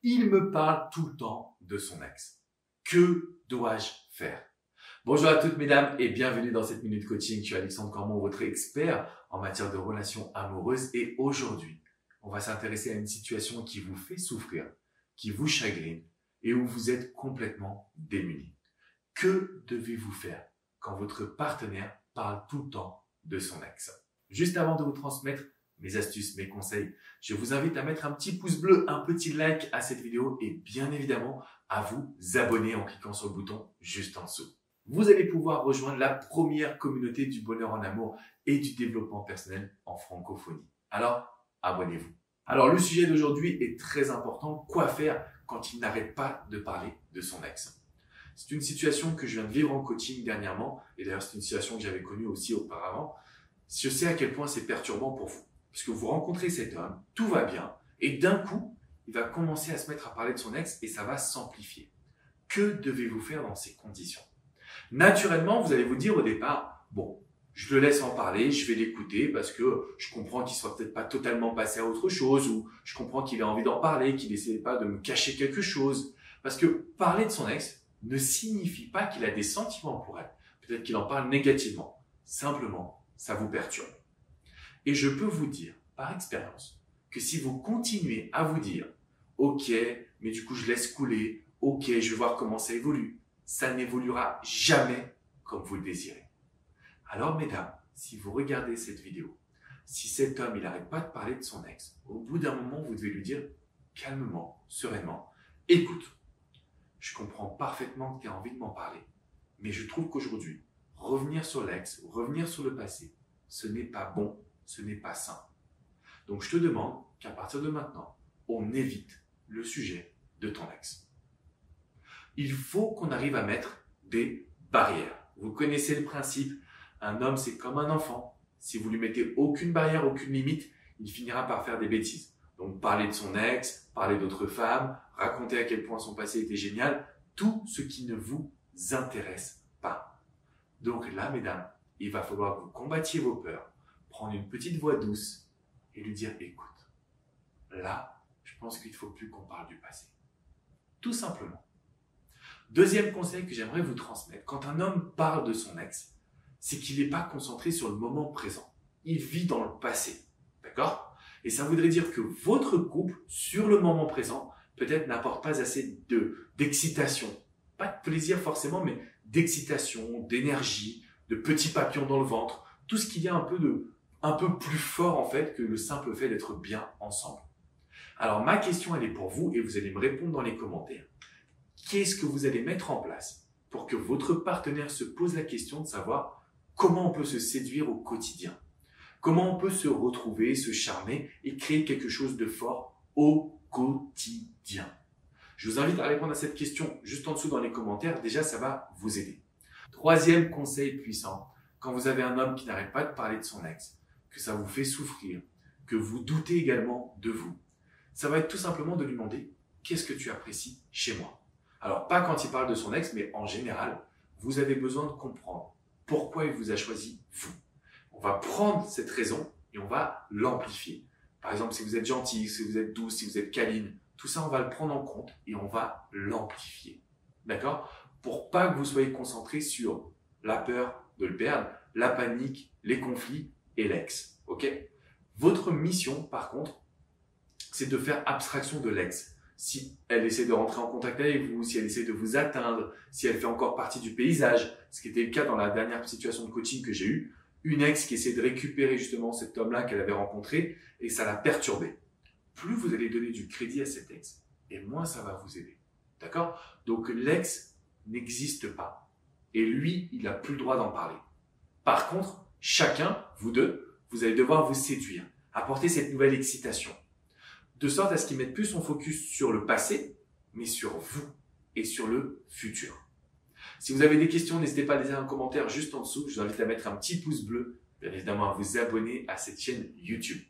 Il me parle tout le temps de son ex. Que dois-je faire? Bonjour à toutes mesdames et bienvenue dans cette minute coaching. Je suis Alexandre Cormon, votre expert en matière de relations amoureuses. Et aujourd'hui, on va s'intéresser à une situation qui vous fait souffrir, qui vous chagrine et où vous êtes complètement démunis. Que devez-vous faire quand votre partenaire parle tout le temps de son ex? Juste avant de vous transmettre mes astuces, mes conseils, je vous invite à mettre un petit pouce bleu, un petit like à cette vidéo et bien évidemment à vous abonner en cliquant sur le bouton juste en dessous. Vous allez pouvoir rejoindre la première communauté du bonheur en amour et du développement personnel en francophonie. Alors, abonnez-vous. Alors, le sujet d'aujourd'hui est très important. Quoi faire quand il n'arrête pas de parler de son ex? C'est une situation que je viens de vivre en coaching dernièrement. Et d'ailleurs, c'est une situation que j'avais connue aussi auparavant. Je sais à quel point c'est perturbant pour vous. Parce que vous rencontrez cet homme, tout va bien. Et d'un coup, il va commencer à se mettre à parler de son ex et ça va s'amplifier. Que devez-vous faire dans ces conditions? Naturellement, vous allez vous dire au départ, bon, je le laisse en parler, je vais l'écouter parce que je comprends qu'il soit peut-être pas totalement passé à autre chose ou je comprends qu'il a envie d'en parler, qu'il n'essaie pas de me cacher quelque chose. Parce que parler de son ex ne signifie pas qu'il a des sentiments pour elle. Peut-être qu'il en parle négativement. Simplement, ça vous perturbe. Et je peux vous dire, par expérience, que si vous continuez à vous dire « Ok, mais du coup je laisse couler, ok, je vais voir comment ça évolue », ça n'évoluera jamais comme vous le désirez. Alors mesdames, si vous regardez cette vidéo, si cet homme il n'arrête pas de parler de son ex, au bout d'un moment vous devez lui dire calmement, sereinement « Écoute, je comprends parfaitement que tu as envie de m'en parler, mais je trouve qu'aujourd'hui, revenir sur l'ex, revenir sur le passé, ce n'est pas bon, ce n'est pas sain. Donc je te demande qu'à partir de maintenant, on évite le sujet de ton ex. Il faut qu'on arrive à mettre des barrières. Vous connaissez le principe, un homme c'est comme un enfant. Si vous lui mettez aucune barrière, aucune limite, il finira par faire des bêtises. Donc parler de son ex, parler d'autres femmes, raconter à quel point son passé était génial, tout ce qui ne vous intéresse pas. Donc là, mesdames, il va falloir que vous combattiez vos peurs, prendre une petite voix douce et lui dire « Écoute, là, je pense qu'il ne faut plus qu'on parle du passé. » Tout simplement. Deuxième conseil que j'aimerais vous transmettre, quand un homme parle de son ex, c'est qu'il n'est pas concentré sur le moment présent. Il vit dans le passé. D'accord? Et ça voudrait dire que votre couple, sur le moment présent, peut-être n'apporte pas assez d'excitation. Pas de plaisir forcément, mais d'excitation, d'énergie, de petits papillons dans le ventre. Tout ce qu'il y a un peu plus fort en fait que le simple fait d'être bien ensemble. Alors ma question elle est pour vous et vous allez me répondre dans les commentaires. Qu'est-ce que vous allez mettre en place pour que votre partenaire se pose la question de savoir comment on peut se séduire au quotidien? Comment on peut se retrouver, se charmer et créer quelque chose de fort au quotidien? Je vous invite à répondre à cette question juste en dessous dans les commentaires. Déjà, ça va vous aider. Troisième conseil puissant. Quand vous avez un homme qui n'arrête pas de parler de son ex, que ça vous fait souffrir, que vous doutez également de vous, ça va être tout simplement de lui demander « Qu'est-ce que tu apprécies chez moi ?» Alors, pas quand il parle de son ex, mais en général, vous avez besoin de comprendre pourquoi il vous a choisi, vous. On va prendre cette raison et on va l'amplifier. Par exemple, si vous êtes gentil, si vous êtes douce, si vous êtes câline, tout ça, on va le prendre en compte et on va l'amplifier. D'accord? Pour pas que vous soyez concentré sur la peur de le perdre, la panique, les conflits et l'ex. Ok? Votre mission, par contre, c'est de faire abstraction de l'ex. Si elle essaie de rentrer en contact avec vous, si elle essaie de vous atteindre, si elle fait encore partie du paysage, ce qui était le cas dans la dernière situation de coaching que j'ai eue, une ex qui essaie de récupérer justement cet homme-là qu'elle avait rencontré et ça l'a perturbé. Plus vous allez donner du crédit à cet ex, et moins ça va vous aider. D'accord? Donc l'ex n'existe pas. Et lui, il n'a plus le droit d'en parler. Par contre, chacun, vous deux, vous allez devoir vous séduire, apporter cette nouvelle excitation. De sorte à ce qu'il mette plus son focus sur le passé, mais sur vous et sur le futur. Si vous avez des questions, n'hésitez pas à les laisser en commentaire juste en dessous. Je vous invite à mettre un petit pouce bleu, bien évidemment à vous abonner à cette chaîne YouTube.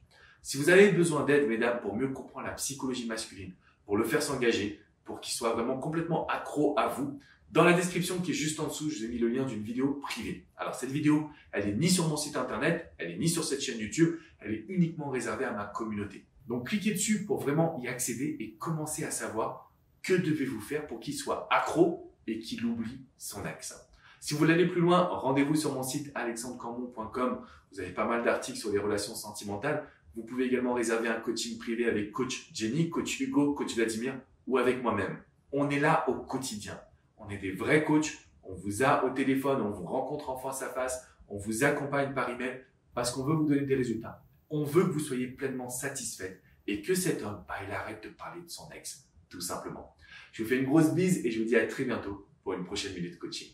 Si vous avez besoin d'aide, mesdames, pour mieux comprendre la psychologie masculine, pour le faire s'engager, pour qu'il soit vraiment complètement accro à vous, dans la description qui est juste en dessous, je vous ai mis le lien d'une vidéo privée. Alors cette vidéo, elle est ni sur mon site internet, elle est ni sur cette chaîne YouTube, elle est uniquement réservée à ma communauté. Donc, cliquez dessus pour vraiment y accéder et commencer à savoir que devez-vous faire pour qu'il soit accro et qu'il oublie son ex. Si vous voulez aller plus loin, rendez-vous sur mon site alexandrecambon.com. Vous avez pas mal d'articles sur les relations sentimentales. Vous pouvez également réserver un coaching privé avec coach Jenny, coach Hugo, coach Vladimir ou avec moi-même. On est là au quotidien. On est des vrais coachs. On vous a au téléphone, on vous rencontre en face à face, on vous accompagne par email parce qu'on veut vous donner des résultats. On veut que vous soyez pleinement satisfait et que cet homme, il arrête de parler de son ex, tout simplement. Je vous fais une grosse bise et je vous dis à très bientôt pour une prochaine minute coaching.